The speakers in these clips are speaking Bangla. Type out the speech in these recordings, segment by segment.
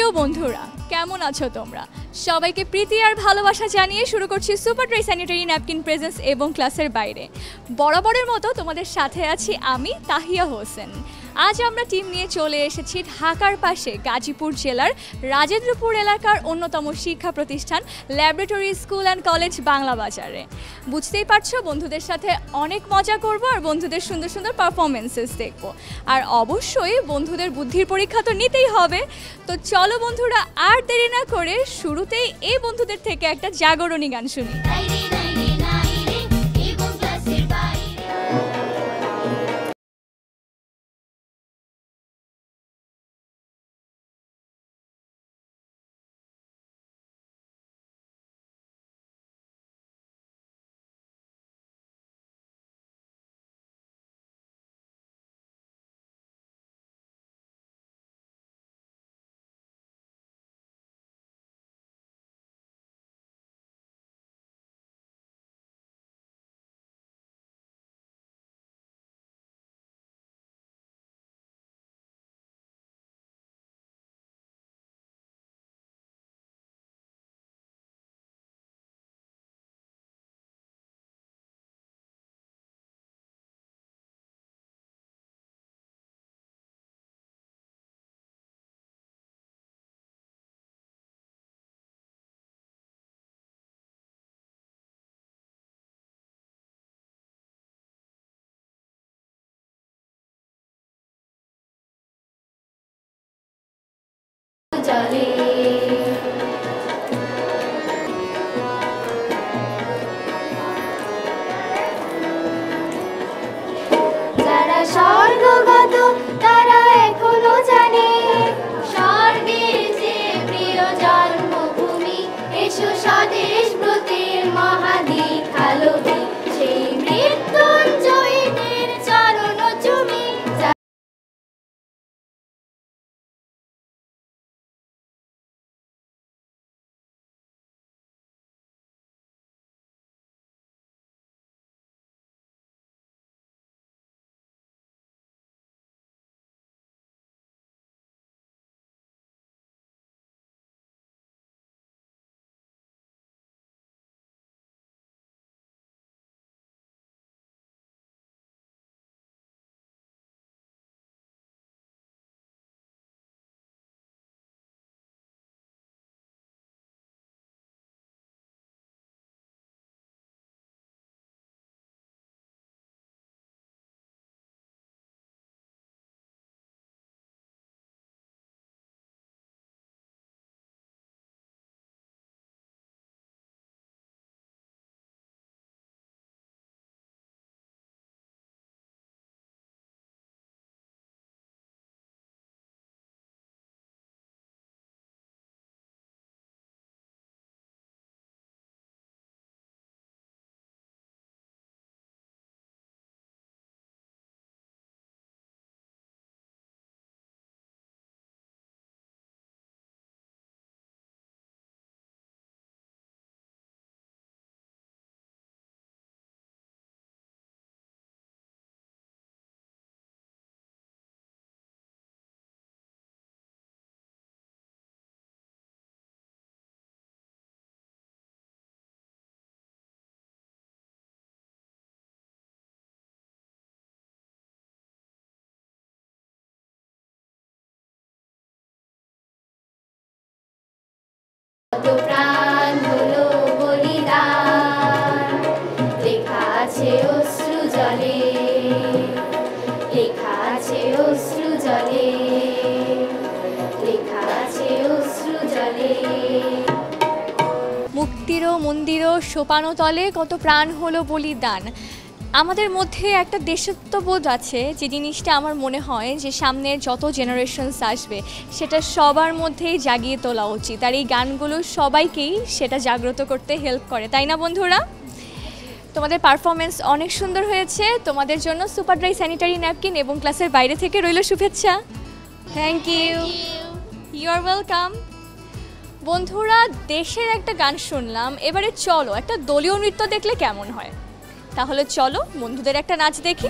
হ্যালো বন্ধুরা, কেমন আছো তোমরা? সবাইকে প্রীতি আর ভালোবাসা জানিয়ে শুরু করছি super dry sanitary napkin presents এবং ক্লাসের বাইরে। বরাবরের মতো তোমাদের সাথে আছি আমি তাহিয়া হোসেন। আজ আমরা টিম নিয়ে চলে এসেছি ঢাকার পাশে গাজীপুর জেলার রাজেন্দ্রপুর এলাকার অন্যতম শিক্ষা প্রতিষ্ঠান laboratory school and college Bangla বাজারে। বুঝতেই পারছো, বন্ধুদের সাথে অনেক মজা করব আর বন্ধুদের সুন্দর সুন্দর পারফরমেন্সেস দেখব। আর অবশ্যই বন্ধুদের বুদ্ধির পরীক্ষা তো নিতেই হবে। তো চলো বন্ধুরা, আর দেরি না করে শুরুতেই এই বন্ধুদের থেকে একটা জাগরণী গান শুনি। যারা স্বর্গগত তারা এখনো জানে স্বর্গের যে প্রিয় জন্মভূমি, এসো স্বদেশ ব্রতের মহাদীক্ষালোভী, সেই মৃত্যুঞ্জয়ীদের চরণ চুমি। কত প্রাণ হলো বলিদান, লেখা আছে অশ্রু জলে, লেখা আছে অশ্রু জলে, লেখা আছে অশ্রু জলে। মুক্তিরও মন্দিরও সোপানো তলে কত প্রাণ হলো বলিদান। আমাদের মধ্যে একটা দেশত্ববোধ আছে, যে জিনিসটা আমার মনে হয় যে সামনের যত জেনারেশনস আসবে সেটা সবার মধ্যেই জাগিয়ে তোলা উচিত। আর এই গানগুলো সবাইকেই সেটা জাগ্রত করতে হেল্প করে, তাই না বন্ধুরা? তোমাদের পারফরমেন্স অনেক সুন্দর হয়েছে। তোমাদের জন্য সুপার ড্রাই স্যানিটারি ন্যাপকিন এবং ক্লাসের বাইরে থেকে রইল শুভেচ্ছা। Thank you, you are welcome. বন্ধুরা, দেশের একটা গান শুনলাম, এবারে চলো একটা দলীয় নৃত্য দেখলে কেমন হয়? তাহলে চলো বন্ধুদের একটা নাচ দেখি।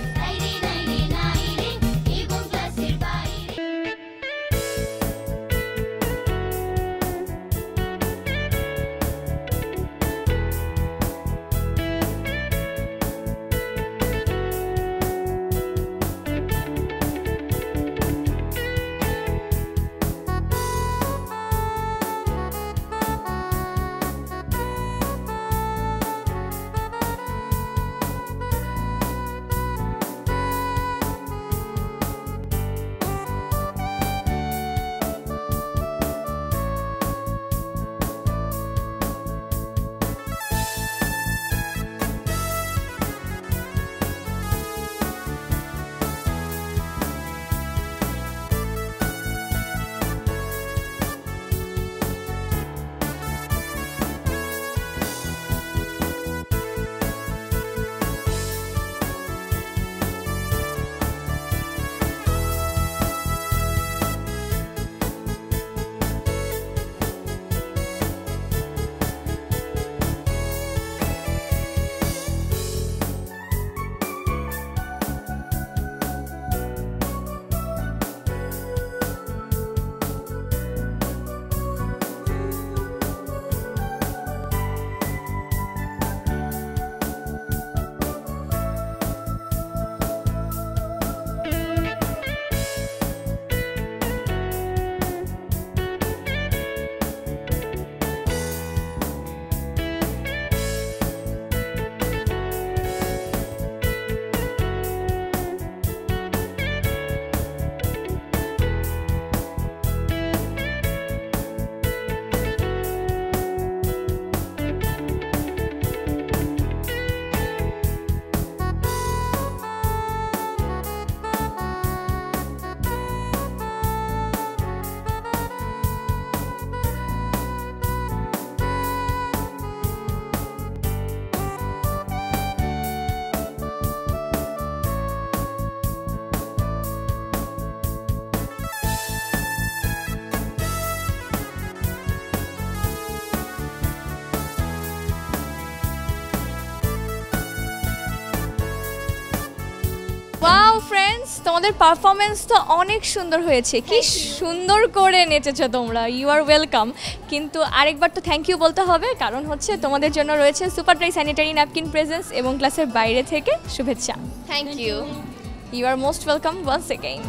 তোমাদের পারফরমেন্স তো অনেক সুন্দর হয়েছে, কি সুন্দর করে নেচেছো তোমরা, ইউ আর ওয়েলকাম। কিন্তু আরেকবার তো থ্যাংক ইউ বলতে হবে, কারণ হচ্ছে তোমাদের জন্য রয়েছে super dry sanitary napkin presents এবং ক্লাসের বাইরে থেকে শুভেচ্ছা। Thank you. You are most welcome once again.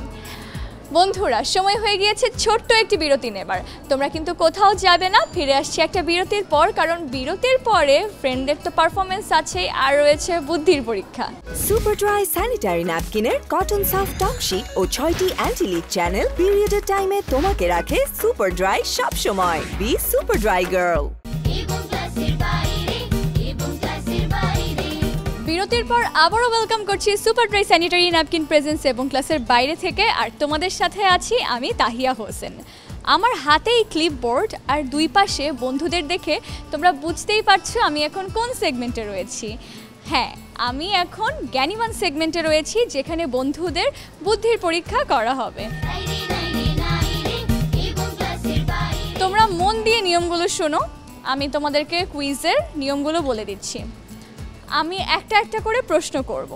বন্ধুরা, সময় হয়ে গিয়েছে ছোট্ট একটি বিরতি নেবার। তোমরা কিন্তু কোথাও যাবে না, ফিরে আসছি একটা বিরতির পর, কারণ বিরতির পরে ফ্রেন্ডদের তো পারফরমেন্স আছেই, আর রয়েছে বুদ্ধির পরীক্ষা। সুপার ড্রাই স্যানিটারি ন্যাপকিনের কটন সাফ টপ শীট ও 6টি অ্যান্টি লিক চ্যানেল পিরিয়ডের টাইমে তোমাকে রাখে সুপার ড্রাই সব সময়। Be super dry girl. বিরতির পর আবারও ওয়েলকাম করছি super dry sanitary napkin presents এবং ক্লাসের বাইরে থেকে, আর তোমাদের সাথে আছি আমি তাহিয়া হোসেন। আমার হাতেই ক্লিপবোর্ড আর দুই পাশে বন্ধুদের দেখে তোমরা বুঝতেই পারছো আমি এখন কোন সেগমেন্টে রয়েছি। হ্যাঁ, আমি এখন জ্ঞানীমান সেগমেন্টে রয়েছি, যেখানে বন্ধুদের বুদ্ধির পরীক্ষা করা হবে। তোমরা মন দিয়ে নিয়মগুলো শোনো, আমি তোমাদেরকে কুইজের নিয়মগুলো বলে দিচ্ছি। আমি একটা একটা করে প্রশ্ন করব,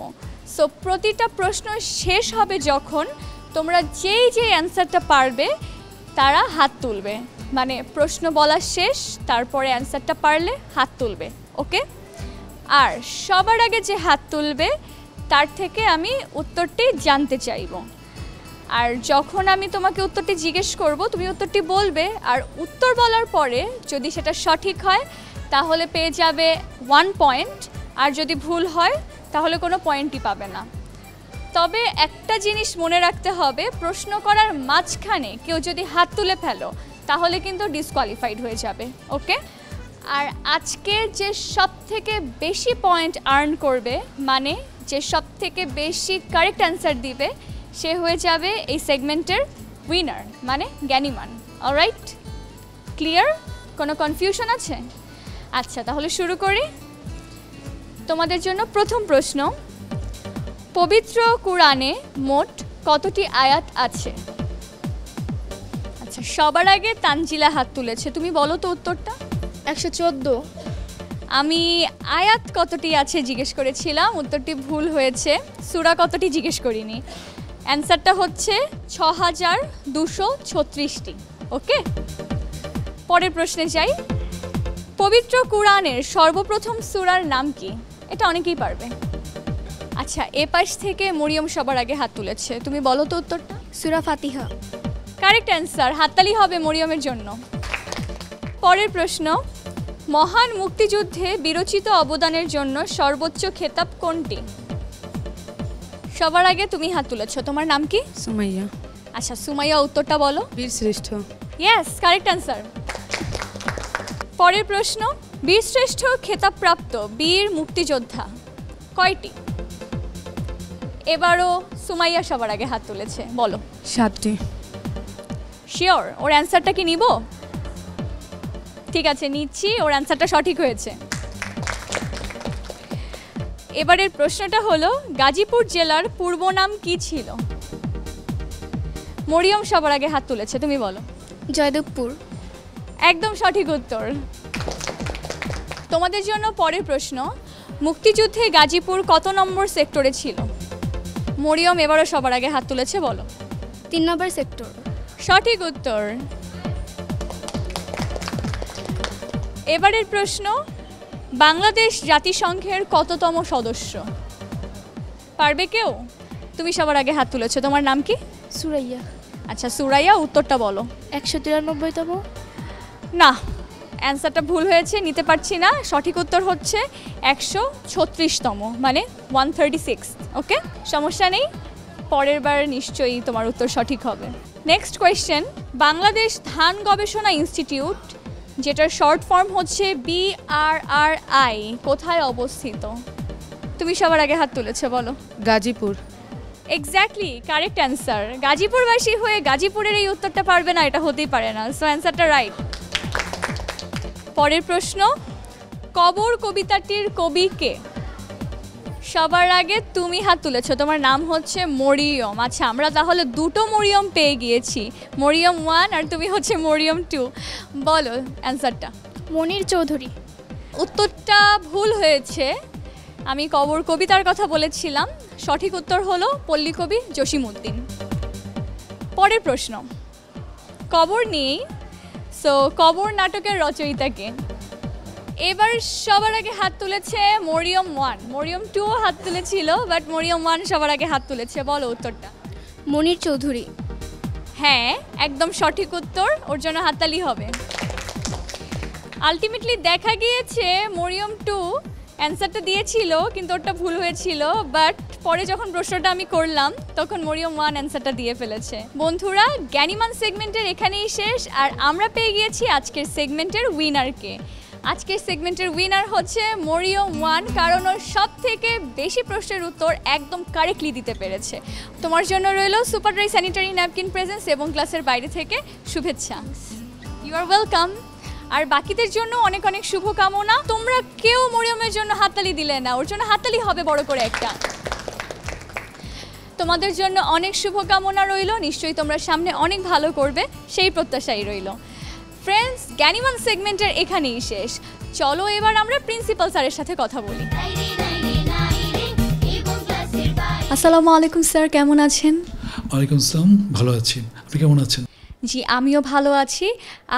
সো প্রতিটা প্রশ্ন শেষ হবে যখন তোমরা যেই অ্যান্সারটা পারবে তারা হাত তুলবে, মানে প্রশ্ন বলা শেষ, তারপরে অ্যান্সারটা পারলে হাত তুলবে, ওকে? আর সবার আগে যে হাত তুলবে তার থেকে আমি উত্তরটি জানতে চাইব, আর যখন আমি তোমাকে উত্তরটি জিজ্ঞেস করব তুমি উত্তরটি বলবে, আর উত্তর বলার পরে যদি সেটা সঠিক হয় তাহলে পেয়ে যাবে 1 পয়েন্ট, আর যদি ভুল হয় তাহলে কোনো পয়েন্টই পাবে না। তবে একটা জিনিস মনে রাখতে হবে, প্রশ্ন করার মাঝখানে কেউ যদি হাত তুলে ফেলো তাহলে কিন্তু ডিসকোয়ালিফাইড হয়ে যাবে, ওকে? আর আজকে যে সবথেকে বেশি পয়েন্ট আর্ন করবে, মানে যে সবথেকে বেশি কারেক্ট অ্যান্সার দিবে, সে হয়ে যাবে এই সেগমেন্টের উইনার, মানে জ্ঞানীমান। Alright, clear? কোনো কনফিউশন আছে? আচ্ছা, তাহলে শুরু করি। তোমাদের জন্য প্রথম প্রশ্ন, পবিত্র কুরআনে মোট কতটি আয়াত আছে? আচ্ছা, সবার আগে তানজিলা হাত তুলেছে, তুমি বলো তো উত্তরটা। 114। আমি আয়াত কতটি আছে জিজ্ঞেস করেছিলাম, উত্তরটি ভুল হয়েছে। সূরা কতটি জিজ্ঞেস করিনি, অ্যান্সারটা হচ্ছে 6236টি, ওকে? পরের প্রশ্নে যাই। পবিত্র কুরআনের সর্বপ্রথম সূরার নাম কি? এটা অনেকেই পারবে। আচ্ছা, এ পাশ থেকে মরিয়ম সবার আগে হাত তুলেছে, তুমি বলো তো উত্তরটা। সূরা ফাতিহা। কারেক্ট অ্যান্সার, হাততালি হবে মরিয়মের জন্য। পরের প্রশ্ন, মহান মুক্তিযুদ্ধে বিরচিত অবদানের জন্য সর্বোচ্চ খেতাব কোনটি? সবার আগে তুমি হাত তুলেছো, তোমার নাম কি? সুমাইয়া। আচ্ছা, সুমাইয়া উত্তরটা বলো। বীরশ্রেষ্ঠ। Yes, correct answer. পরের প্রশ্ন, বীরশ্রেষ্ঠ খেতাবপ্রাপ্ত বীর মুক্তিযোদ্ধা কয়টি? এবারও সুমাইয়া সবার আগে হাত তুলেছে, বলো। 7টি। শিওর? ওর অ্যান্সারটা কি নিব? ঠিক আছে, নিচ্ছি, ওর অ্যান্সারটা সঠিক হয়েছে। এবারের প্রশ্নটা হলো, গাজীপুর জেলার পূর্ব নাম কি ছিল? মরিয়ম সবার আগে হাত তুলেছে, তুমি বলো। জয়দেবপুর। একদম সঠিক উত্তর। তোমাদের জন্য পরের প্রশ্ন, মুক্তিযুদ্ধে গাজীপুর কত নম্বর সেক্টরে ছিল? মরিয়ম এবারও সবার আগে হাত তুলেছে, বলো। 3 নম্বর সেক্টর। সঠিক উত্তর। এবারের প্রশ্ন, বাংলাদেশ জাতিসংঘের কততম সদস্য? পারবে কেউ? তুমি সবার আগে হাত তুলেছো, তোমার নাম কি? সুরাইয়া। আচ্ছা, সুরাইয়া উত্তরটা বলো। 193তম। না, অ্যান্সারটা ভুল হয়েছে, নিতে পারছি না। সঠিক উত্তর হচ্ছে 136তম, মানে 136, ওকে? সমস্যা নেই, পরের বার নিশ্চয়ই তোমার উত্তর সঠিক হবে। নেক্সট কোয়েশ্চেন, বাংলাদেশ ধান গবেষণা ইনস্টিটিউট, যেটার শর্ট ফর্ম হচ্ছে BRRI, কোথায় অবস্থিত? তুমি সবার আগে হাত তুলেছো, বলো। গাজীপুর। Exactly, correct answer. গাজীপুরবাসী হয়ে গাজীপুরের এই উত্তরটা পারবে না, এটা হতেই পারে না, সো অ্যান্সারটা রাইট। পরের প্রশ্ন, কবর কবিতাটির কবি কে? সবার আগে তুমি হাত তুলেছো, তোমার নাম হচ্ছে মরিয়ম। আচ্ছা, আমরা তাহলে দুটো মরিয়ম পেয়ে গিয়েছি, মরিয়ম 1 আর তুমি হচ্ছে মরিয়ম 2। বলো অ্যান্সারটা। মনির চৌধুরী। উত্তরটা ভুল হয়েছে, আমি কবর কবিতার কথা বলেছিলাম, সঠিক উত্তর হলো পল্লীকবি জসিমউদ্দিন। পরের প্রশ্ন কবর নিয়েই। সো কবর নাটকের রচয়িতাকে এবার সবার আগে হাত তুলেছে মরিয়ম 1, মরিয়ম 2 হাত তুলেছিল, বাট মরিয়ম 1 সবার আগে হাত তুলেছে। বলো উত্তরটা। মনির চৌধুরী। হ্যাঁ, একদম সঠিক উত্তর, ওর জন্য হাততালি হবে। আলটিমেটলি দেখা গিয়েছে মরিয়ম 2 অ্যান্সারটা দিয়েছিল, কিন্তু ওটা ভুল হয়েছিল, বাট পরে যখন প্রশ্নটা আমি করলাম তখন মরিয়ম 1 অ্যান্সারটা দিয়ে ফেলেছে। বন্ধুরা, জ্ঞানীমান সেগমেন্টের এখানেই শেষ, আর আমরা পেয়ে গিয়েছি আজকের সেগমেন্টের উইনারকে। আজকের সেগমেন্টের উইনার হচ্ছে মরিয়ম 1, কারণ ওর সব থেকে বেশি প্রশ্নের উত্তর একদম কারেক্টলি দিতে পেরেছে। তোমার জন্য রইল super dry sanitary napkin presents এবং ক্লাসের বাইরে থেকে শুভেচ্ছা। You are welcome. আর বাকিদের জন্য অনেক অনেক শুভকামনা। তোমরা কেউ মরিয়মের জন্য হাততালি দিলে না, ওর জন্য হাততালি হবে বড় করে একটা। তোমাদের জন্য অনেক শুভকামনা রইল, নিশ্চয়ই তোমরা সামনে অনেক ভালো করবে, সেই প্রত্যাশাই রইল। ফ্রেন্ডস, জ্ঞানীমান সেগমেন্টের এখানেই শেষ। চলো এবার আমরা প্রিন্সিপাল স্যারের সাথে কথা বলি। আসসালামু আলাইকুম স্যার, কেমন আছেন? ওয়ালাইকুম আসসালাম, ভালো আছি। আপনি কেমন আছেন? জি, আমিও ভালো আছি।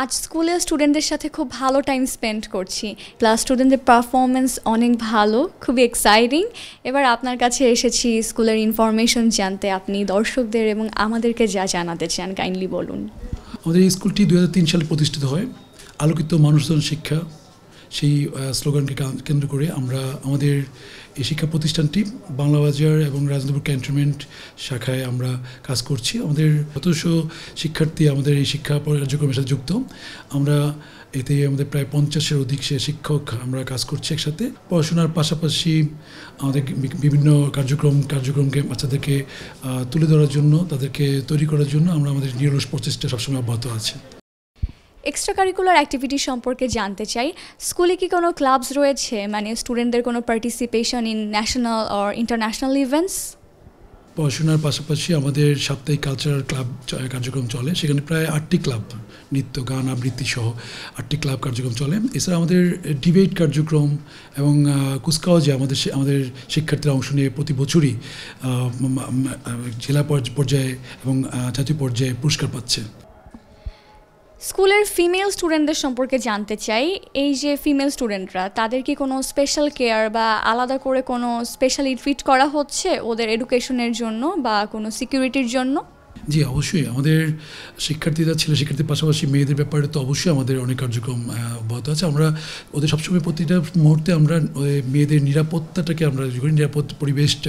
আজ স্কুলের স্টুডেন্টদের সাথে খুব ভালো টাইম স্পেন্ড করছি। ক্লাস স্টুডেন্টদের পারফরমেন্স অনেক ভালো, খুবই এক্সাইটিং। এবার আপনার কাছে এসেছি স্কুলের ইনফরমেশন জানতে। আপনি দর্শকদের এবং আমাদেরকে যা জানাতে চান কাইন্ডলি বলুন। আমাদের এই স্কুলটি 2003 সালে প্রতিষ্ঠিত হয়। আলোকিত মানুষজন শিক্ষা, সেই স্লোগানকে কেন্দ্র করে আমরা আমাদের এই শিক্ষা প্রতিষ্ঠানটি বাংলাবাজার এবং রাজেন্দ্রপুর ক্যান্টনমেন্ট শাখায় আমরা কাজ করছি। আমাদের 100 শিক্ষার্থী আমাদের এই শিক্ষা কার্যক্রমের সাথে যুক্ত। আমরা এতে আমাদের প্রায় 50-এর অধিক শিক্ষক আমরা কাজ করছি একসাথে। পড়াশোনার পাশাপাশি আমাদের বিভিন্ন কার্যক্রমকে বাচ্চাদেরকে তুলে ধরার জন্য, তাদেরকে তৈরি করার জন্য আমরা আমাদের নিরলস প্রচেষ্টা সবসময় অব্যাহত আছে। এক্সট্রা কারিকুলার অ্যাক্টিভিটি সম্পর্কে জানতে চাই। স্কুলে কি কোনো ক্লাবস রয়েছে, মানে স্টুডেন্টদের কোনো participation in national or international events? পড়াশোনার পাশাপাশি আমাদের সাপ্তাহিক কালচারাল ক্লাব কার্যক্রম চলে। সেখানে প্রায় 8টি ক্লাব, নৃত্য, গান, আবৃত্তি সহ 8টি ক্লাব কার্যক্রম চলে। এছাড়া আমাদের ডিবেট কার্যক্রম এবং কুচকাওয়াজে আমাদের শিক্ষার্থীরা অংশ নিয়ে প্রতি বছরই জেলা পর্যায়ে এবং জাতীয় পর্যায়ে পুরস্কার পাচ্ছে। স্কুলের ফিমেল স্টুডেন্টদের সম্পর্কে জানতে চাই। এই যে ফিমেল স্টুডেন্টরা, তাদের কি কোনো স্পেশাল কেয়ার বা আলাদা করে কোনো স্পেশালি ট্রিট করা হচ্ছে ওদের এডুকেশনের জন্য বা কোনো সিকিউরিটির জন্য? জি, অবশ্যই। আমাদের শিক্ষার্থীর পাশাপাশি মেয়েদের ব্যাপারে তো অবশ্যই আমাদের অনেক কার্যক্রম অব্যাহত আছে। আমরা ওদের সবসময় প্রতিটা মুহূর্তে আমরা মেয়েদের নিরাপত্তাটাকে আমরা করি, নিরাপদ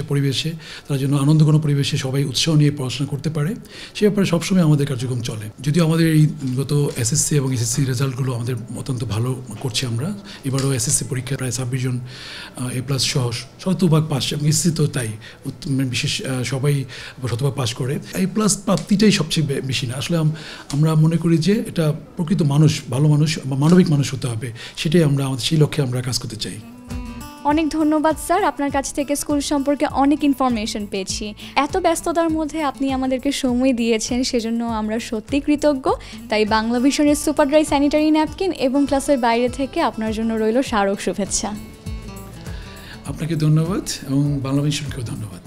পরিবেশে তারা যেন আনন্দঘন পরিবেশে সবাই উৎসাহ নিয়ে পড়াশোনা করতে পারে, সে ব্যাপারে সবসময় আমাদের কার্যক্রম চলে। যদিও আমাদের এই গত এসএসসি এবং এসএসসি রেজাল্টগুলো আমাদের অত্যন্ত ভালো করছি। আমরা এবারও এসএসসি পরীক্ষায় প্রায় 26 জন A+ সহ শতভাগ পাস, এবং এসএসসি তো তাই, বিশেষ সবাই শতভাগ পাস করে। A+ প্রাপ্তিটাই সবচেয়ে বেশি না, আসলে আমরা মনে করি যে এটা প্রকৃত মানুষ, ভালো মানুষ বা মানবিক মানুষ হতে হবে, সেটাই সেই লক্ষ্যে আমরা কাজ করতে চাই। অনেক ধন্যবাদ স্যার, আপনার কাছ থেকে স্কুল সম্পর্কে অনেক ইনফরমেশন পেয়েছি। এত ব্যস্ততার মধ্যে আপনি আমাদেরকে সময় দিয়েছেন, সেজন্য আমরা সত্যি কৃতজ্ঞ। তাই বাংলা ভিশনের সুপার ড্রাই স্যানিটারি ন্যাপকিন এবং ক্লাসের বাইরে থেকে আপনার জন্য রইল স্মারক শুভেচ্ছা। আপনাকে ধন্যবাদ এবং বাংলা ভিশনকেও ধন্যবাদ।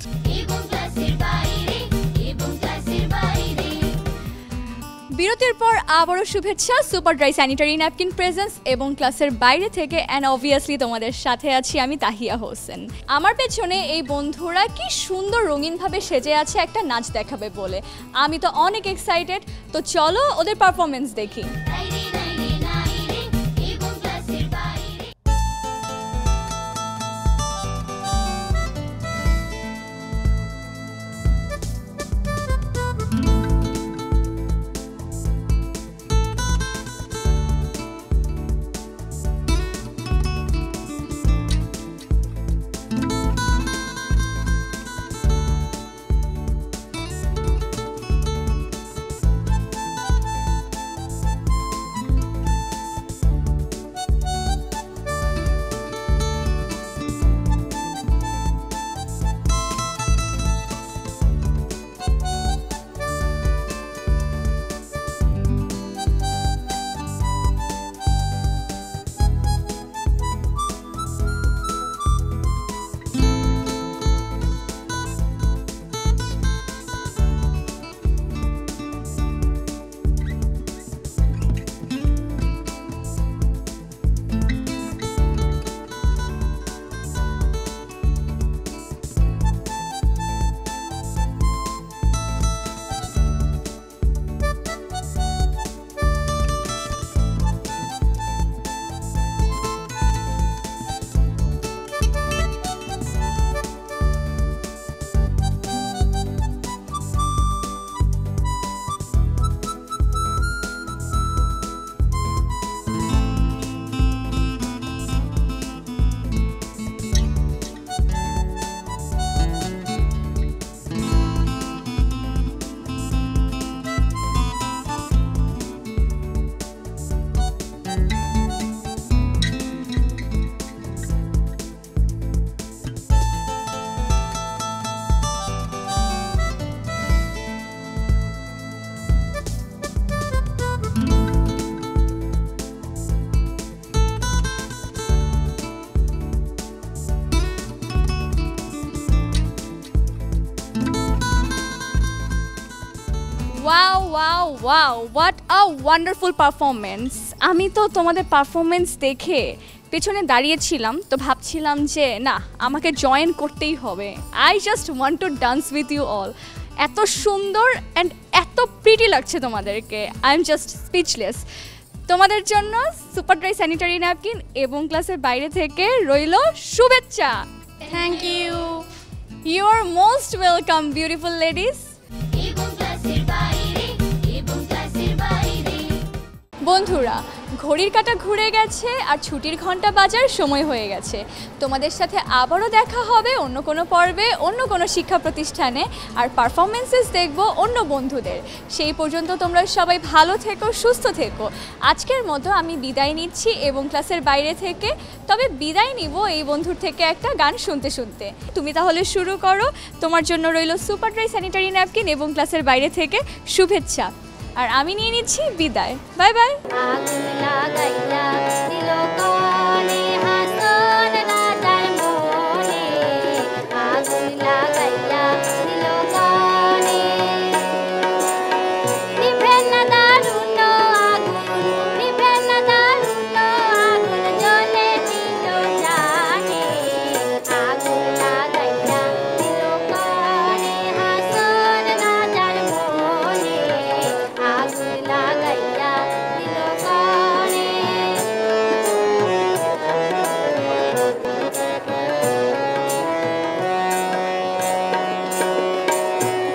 বিরতির পর আবারও শুভেচ্ছা super dry sanitary napkin presents এবং ক্লাসের বাইরে থেকে, অ্যান্ড অবভিয়াসলি তোমাদের সাথে আছি আমি তাহিয়া হোসেন। আমার পেছনে এই বন্ধুরা কি সুন্দর রঙিনভাবে সেজে আছে একটা নাচ দেখাবে বলে। আমি তো অনেক এক্সাইটেড, তো চলো ওদের পারফরমেন্স দেখি। Wow, what a wonderful performance. আমি তো তোমাদের পারফরমেন্স দেখে পেছনে দাঁড়িয়েছিলাম, তো ভাবছিলাম যে না, আমাকে জয়েন করতেই হবে। I just want to dance with you all. এত সুন্দর অ্যান্ড এত প্রিটি লাগছে তোমাদেরকে, আই এম জাস্ট স্পিচলেস। তোমাদের জন্য সুপার ড্রাই স্যানিটারি ন্যাপকিন এবং ক্লাসের বাইরে থেকে রইল শুভেচ্ছা। Thank you. You are most welcome beautiful ladies. এবং ক্লাসের বাইরে, এবং ক্লাসের বাইরে। বন্ধুরা, ঘড়ির কাঁটা ঘুরে গেছে আর ছুটির ঘন্টা বাজার সময় হয়ে গেছে। তোমাদের সাথে আবারও দেখা হবে অন্য কোনো পর্বে, অন্য কোনো শিক্ষা প্রতিষ্ঠানে, আর পারফরমেন্সেস দেখব অন্য বন্ধুদের। সেই পর্যন্ত তোমরা সবাই ভালো থেকো, সুস্থ থেকো। আজকের মতো আমি বিদায় নিচ্ছি এবং ক্লাসের বাইরে থেকে, তবে বিদায় নিব এই বন্ধুর থেকে একটা গান শুনতে শুনতে। তুমি তাহলে শুরু করো। তোমার জন্য রইল সুপার ড্রাই স্যানিটারি ন্যাপকিন এবং ক্লাসের বাইরে থেকে শুভেচ্ছা। আর আমি নিয়ে নিচ্ছি বিদায়। Bye bye. আগুন লাগাইয়া দিল কানে, হাসন রাজার মনে। আগুন লাগাইয়া দিল কানে, নিভে না দারুণ আগুন, নিভে না দারুণ আগুন, জ্বলে দিল জানে। আগুন লাগাইয়া দিল কানে, হাসন রাজার মনে। আগুন লাগাইয়া দিল কানে।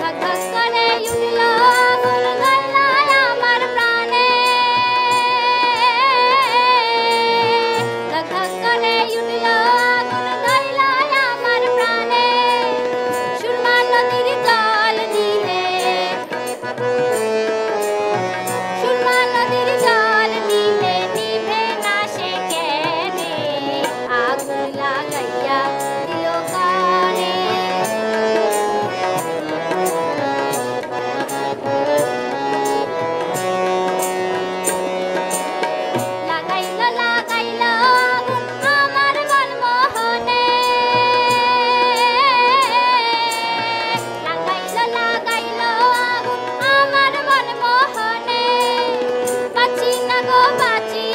ধক ধক করে উঠল আগুন, গলায় আমার প্রাণে। ধক ধক করে উঠল আগুন, গলায় আমার প্রাণে। সুরমা নদীর জল দিলে, সুরমা নদীর জল দিলে, নিভে না সে কেনে। আগুন লাগাইয়া দিল কানে। লাগাইল লাগাইল আগুন আমার মনমোহনে। লাগাইল লাগাইল আগুন আমার মনমোহনে। বাঁচি না গো বাঁচি